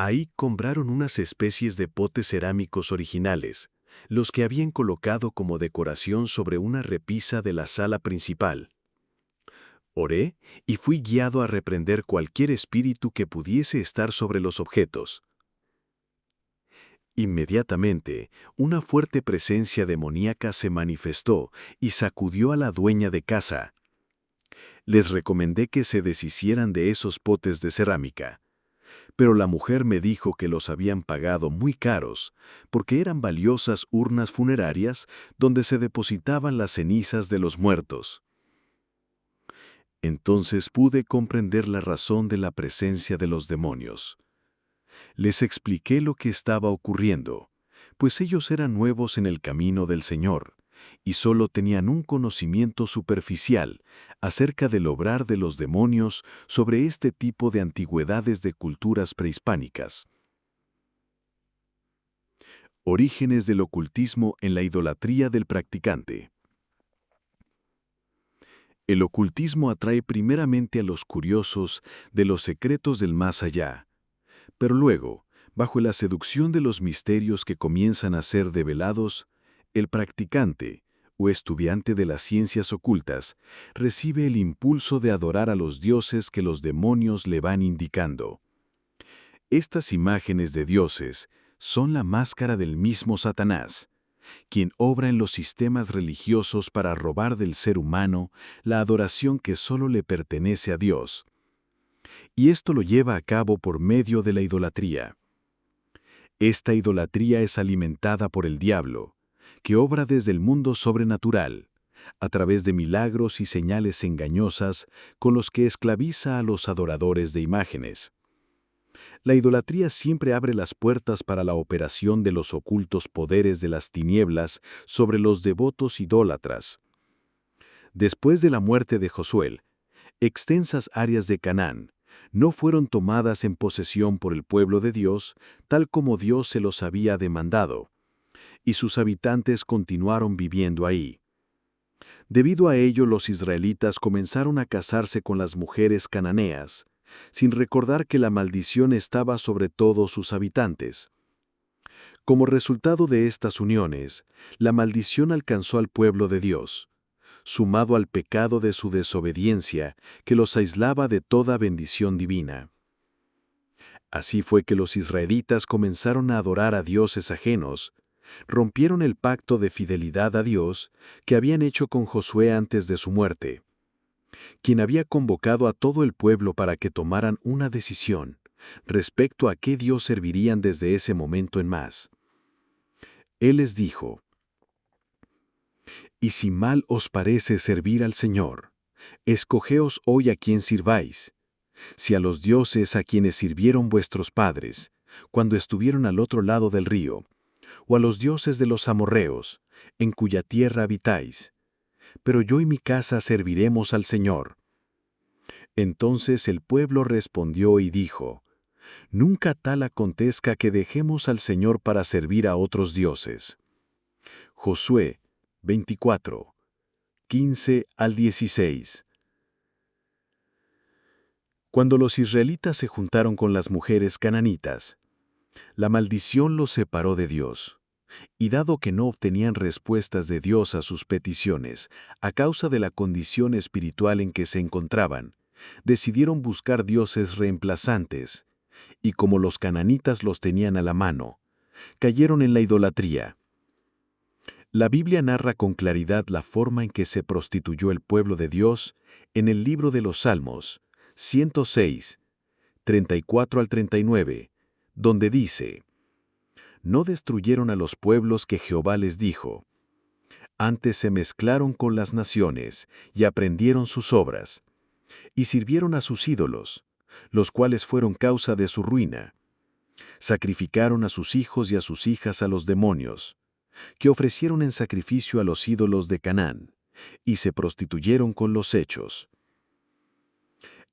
Ahí compraron unas especies de potes cerámicos originales, los que habían colocado como decoración sobre una repisa de la sala principal. Oré y fui guiado a reprender cualquier espíritu que pudiese estar sobre los objetos. Inmediatamente, una fuerte presencia demoníaca se manifestó y sacudió a la dueña de casa. Les recomendé que se deshicieran de esos potes de cerámica, pero la mujer me dijo que los habían pagado muy caros, porque eran valiosas urnas funerarias donde se depositaban las cenizas de los muertos. Entonces pude comprender la razón de la presencia de los demonios. Les expliqué lo que estaba ocurriendo, pues ellos eran nuevos en el camino del Señor, y solo tenían un conocimiento superficial acerca del obrar de los demonios sobre este tipo de antigüedades de culturas prehispánicas. Orígenes del ocultismo en la idolatría del practicante. El ocultismo atrae primeramente a los curiosos de los secretos del más allá, pero luego, bajo la seducción de los misterios que comienzan a ser develados, el practicante, o estudiante de las ciencias ocultas, recibe el impulso de adorar a los dioses que los demonios le van indicando. Estas imágenes de dioses son la máscara del mismo Satanás, quien obra en los sistemas religiosos para robar del ser humano la adoración que solo le pertenece a Dios. Y esto lo lleva a cabo por medio de la idolatría. Esta idolatría es alimentada por el diablo, que obra desde el mundo sobrenatural, a través de milagros y señales engañosas con los que esclaviza a los adoradores de imágenes. La idolatría siempre abre las puertas para la operación de los ocultos poderes de las tinieblas sobre los devotos idólatras. Después de la muerte de Josué, extensas áreas de Canaán no fueron tomadas en posesión por el pueblo de Dios, tal como Dios se los había demandado, y sus habitantes continuaron viviendo ahí. Debido a ello, los israelitas comenzaron a casarse con las mujeres cananeas, sin recordar que la maldición estaba sobre todos sus habitantes. Como resultado de estas uniones, la maldición alcanzó al pueblo de Dios, sumado al pecado de su desobediencia que los aislaba de toda bendición divina. Así fue que los israelitas comenzaron a adorar a dioses ajenos, rompieron el pacto de fidelidad a Dios que habían hecho con Josué antes de su muerte, quien había convocado a todo el pueblo para que tomaran una decisión respecto a qué Dios servirían desde ese momento en más. Él les dijo: «Y si mal os parece servir al Señor, escogeos hoy a quién sirváis, si a los dioses a quienes sirvieron vuestros padres, cuando estuvieron al otro lado del río, o a los dioses de los amorreos, en cuya tierra habitáis. Pero yo y mi casa serviremos al Señor». Entonces el pueblo respondió y dijo: «Nunca tal acontezca que dejemos al Señor para servir a otros dioses». Josué 24, 15 al 16. Cuando los israelitas se juntaron con las mujeres cananitas, la maldición los separó de Dios. Y dado que no obtenían respuestas de Dios a sus peticiones, a causa de la condición espiritual en que se encontraban, decidieron buscar dioses reemplazantes, y como los cananitas los tenían a la mano, cayeron en la idolatría. La Biblia narra con claridad la forma en que se prostituyó el pueblo de Dios en el libro de los Salmos, 106, 34 al 39, donde dice: «No destruyeron a los pueblos que Jehová les dijo. Antes se mezclaron con las naciones y aprendieron sus obras, y sirvieron a sus ídolos, los cuales fueron causa de su ruina. Sacrificaron a sus hijos y a sus hijas a los demonios, que ofrecieron en sacrificio a los ídolos de Canaán, y se prostituyeron con los hechos».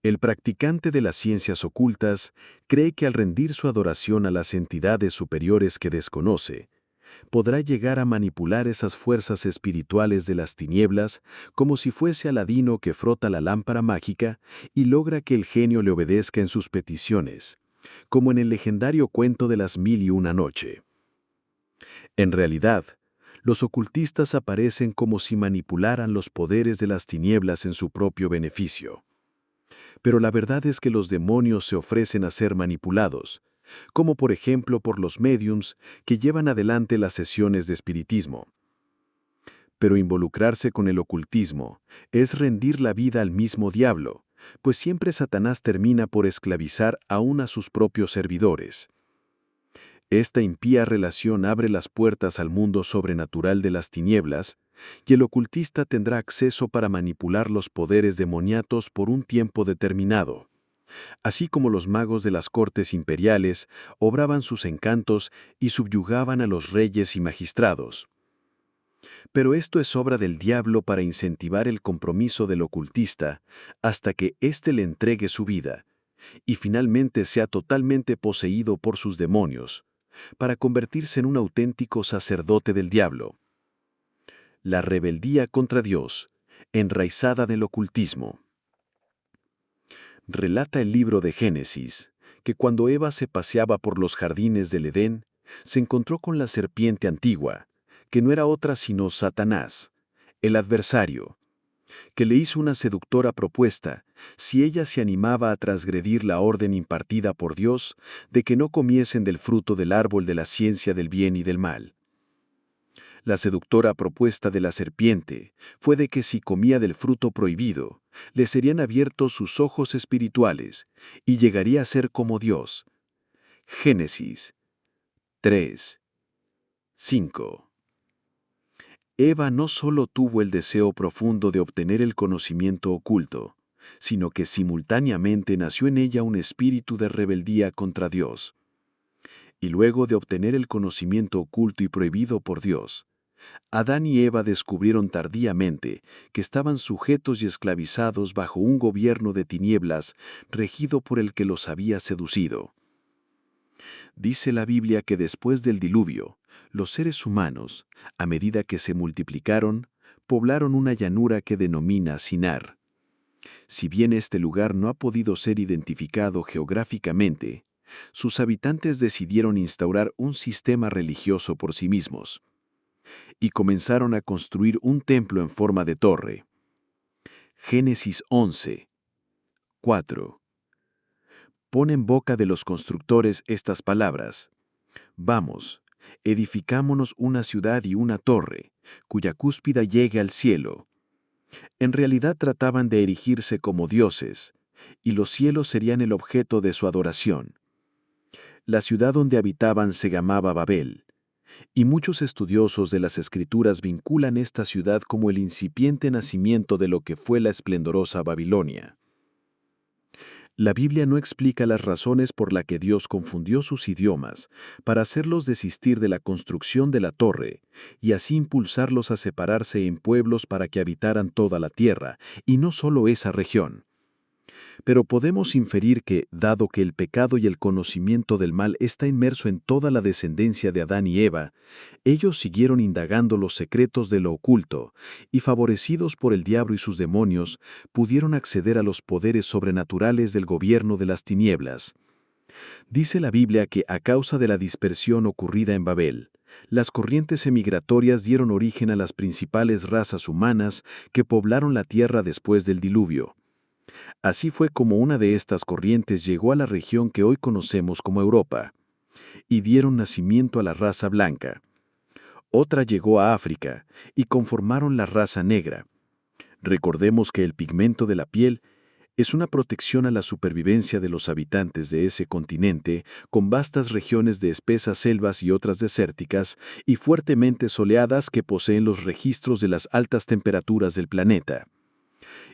El practicante de las ciencias ocultas cree que al rendir su adoración a las entidades superiores que desconoce, podrá llegar a manipular esas fuerzas espirituales de las tinieblas como si fuese Aladino que frota la lámpara mágica y logra que el genio le obedezca en sus peticiones, como en el legendario cuento de las 1001 noche. En realidad, los ocultistas aparecen como si manipularan los poderes de las tinieblas en su propio beneficio. Pero la verdad es que los demonios se ofrecen a ser manipulados, como por ejemplo por los médiums que llevan adelante las sesiones de espiritismo. Pero involucrarse con el ocultismo es rendir la vida al mismo diablo, pues siempre Satanás termina por esclavizar aún a sus propios servidores. Esta impía relación abre las puertas al mundo sobrenatural de las tinieblas, y el ocultista tendrá acceso para manipular los poderes demoniatos por un tiempo determinado. Así como los magos de las cortes imperiales obraban sus encantos y subyugaban a los reyes y magistrados. Pero esto es obra del diablo para incentivar el compromiso del ocultista hasta que éste le entregue su vida, y finalmente sea totalmente poseído por sus demonios, para convertirse en un auténtico sacerdote del diablo. La rebeldía contra Dios, enraizada del ocultismo. Relata el libro de Génesis que cuando Eva se paseaba por los jardines del Edén, se encontró con la serpiente antigua, que no era otra sino Satanás, el adversario, que le hizo una seductora propuesta si ella se animaba a transgredir la orden impartida por Dios de que no comiesen del fruto del árbol de la ciencia del bien y del mal. La seductora propuesta de la serpiente fue de que si comía del fruto prohibido, le serían abiertos sus ojos espirituales y llegaría a ser como Dios. Génesis 3, 5. Eva no solo tuvo el deseo profundo de obtener el conocimiento oculto, sino que simultáneamente nació en ella un espíritu de rebeldía contra Dios. Y luego de obtener el conocimiento oculto y prohibido por Dios, Adán y Eva descubrieron tardíamente que estaban sujetos y esclavizados bajo un gobierno de tinieblas regido por el que los había seducido. Dice la Biblia que después del diluvio, los seres humanos, a medida que se multiplicaron, poblaron una llanura que denomina Sinar. Si bien este lugar no ha podido ser identificado geográficamente, sus habitantes decidieron instaurar un sistema religioso por sí mismos y comenzaron a construir un templo en forma de torre. Génesis 11, 4. Pone en boca de los constructores estas palabras: Vamos, edificámonos una ciudad y una torre, cuya cúspide llegue al cielo. En realidad trataban de erigirse como dioses, y los cielos serían el objeto de su adoración. La ciudad donde habitaban se llamaba Babel, y muchos estudiosos de las Escrituras vinculan esta ciudad como el incipiente nacimiento de lo que fue la esplendorosa Babilonia. La Biblia no explica las razones por las que Dios confundió sus idiomas para hacerlos desistir de la construcción de la torre y así impulsarlos a separarse en pueblos para que habitaran toda la tierra, y no solo esa región. Pero podemos inferir que, dado que el pecado y el conocimiento del mal está inmerso en toda la descendencia de Adán y Eva, ellos siguieron indagando los secretos de lo oculto y, favorecidos por el diablo y sus demonios, pudieron acceder a los poderes sobrenaturales del gobierno de las tinieblas. Dice la Biblia que a causa de la dispersión ocurrida en Babel, las corrientes emigratorias dieron origen a las principales razas humanas que poblaron la tierra después del diluvio. Así fue como una de estas corrientes llegó a la región que hoy conocemos como Europa, y dieron nacimiento a la raza blanca. Otra llegó a África, y conformaron la raza negra. Recordemos que el pigmento de la piel es una protección a la supervivencia de los habitantes de ese continente, con vastas regiones de espesas selvas y otras desérticas, y fuertemente soleadas que poseen los registros de las altas temperaturas del planeta.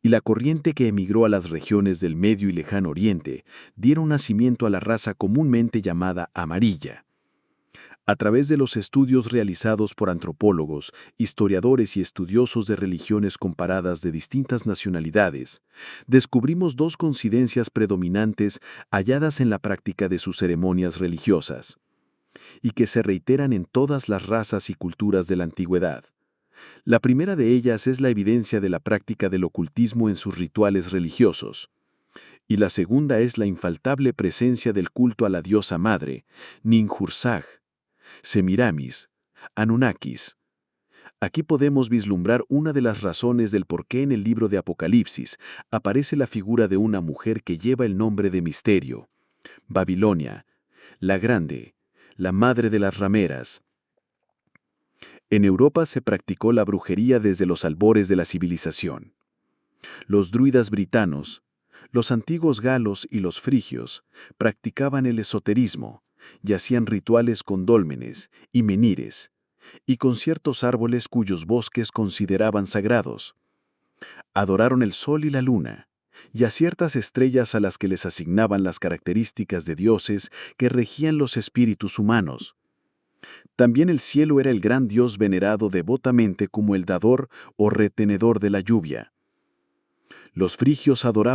Y la corriente que emigró a las regiones del Medio y Lejano Oriente dieron nacimiento a la raza comúnmente llamada amarilla. A través de los estudios realizados por antropólogos, historiadores y estudiosos de religiones comparadas de distintas nacionalidades, descubrimos dos coincidencias predominantes halladas en la práctica de sus ceremonias religiosas, y que se reiteran en todas las razas y culturas de la antigüedad. La primera de ellas es la evidencia de la práctica del ocultismo en sus rituales religiosos. Y la segunda es la infaltable presencia del culto a la diosa madre, Ninhursag, Semiramis, Anunnakis. Aquí podemos vislumbrar una de las razones del por qué en el libro de Apocalipsis aparece la figura de una mujer que lleva el nombre de misterio, Babilonia, la Grande, la madre de las rameras. En Europa se practicó la brujería desde los albores de la civilización. Los druidas britanos, los antiguos galos y los frigios practicaban el esoterismo y hacían rituales con dólmenes y menires, y con ciertos árboles cuyos bosques consideraban sagrados. Adoraron el sol y la luna, y a ciertas estrellas a las que les asignaban las características de dioses que regían los espíritus humanos. También el cielo era el gran dios venerado devotamente como el dador o retenedor de la lluvia. Los frigios adoraban